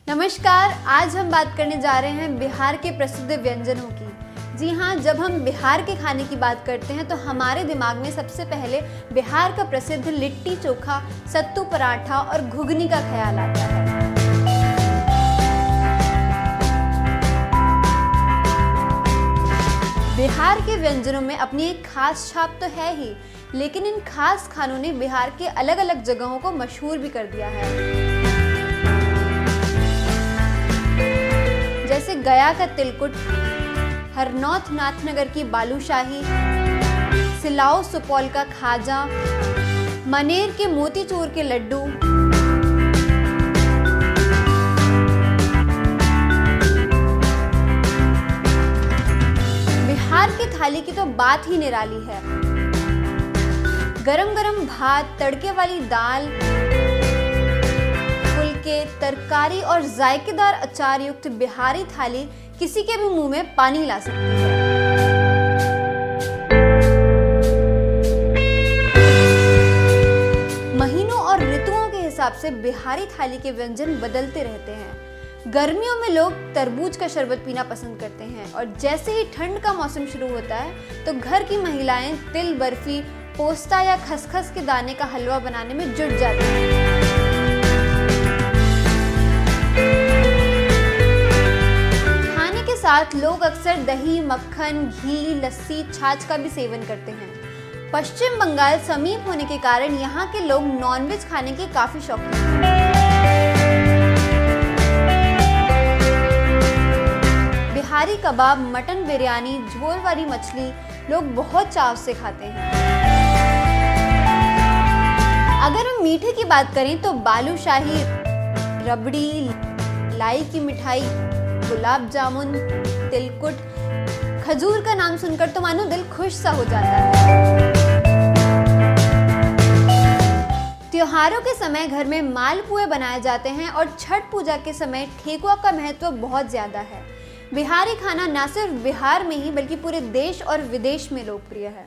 नमस्कार, आज हम बात करने जा रहे हैं बिहार के प्रसिद्ध व्यंजनों की। जी हाँ, जब हम बिहार के खाने की बात करते हैं तो हमारे दिमाग में सबसे पहले बिहार का प्रसिद्ध लिट्टी चोखा, सत्तू पराठा और घुगनी का ख्याल आता है। बिहार के व्यंजनों में अपनी एक खास छाप तो है ही, लेकिन इन खास खानों ने बिहार के अलग अलग जगहों को मशहूर भी कर दिया है। जैसे गया का तिलकुट, हरनौत नाथनगर की बालूशाही, सिलाओ सुपौल का खाजा, मनेर के मोतीचूर के लड्डू, बिहार की थाली की तो बात ही निराली है। गरम गरम भात, तड़के वाली दाल, फुलके, तरकारी और जायकेदार अचार युक्त बिहारी थाली किसी के भी मुंह में पानी ला सकती है। महीनों और ऋतुओं के हिसाब से बिहारी थाली के व्यंजन बदलते रहते हैं। गर्मियों में लोग तरबूज का शरबत पीना पसंद करते हैं और जैसे ही ठंड का मौसम शुरू होता है तो घर की महिलाएं तिल बर्फी, पोस्ता या खसखस के दाने का हलवा बनाने में जुट जाती हैं। खाने के साथ लोग अक्सर दही, मक्खन, घी, लस्सी, छाछ का भी सेवन करते हैं। पश्चिम बंगाल समीप होने के कारण यहाँ के लोग नॉनवेज खाने के काफी शौकीन हैं। बिहारी कबाब, मटन बिरयानी, झोल वाली मछली लोग बहुत चाव से खाते हैं। अगर हम मीठे की बात करें तो बालूशाही, रबड़ी, लाई की मिठाई, गुलाब जामुन, तिलकुट, खजूर का नाम सुनकर तो मानो दिल खुश सा हो जाता है। त्योहारों के समय घर में मालपुए बनाए जाते हैं और छठ पूजा के समय ठेकुआ का महत्व बहुत ज्यादा है। बिहारी खाना न सिर्फ बिहार में ही बल्कि पूरे देश और विदेश में लोकप्रिय है।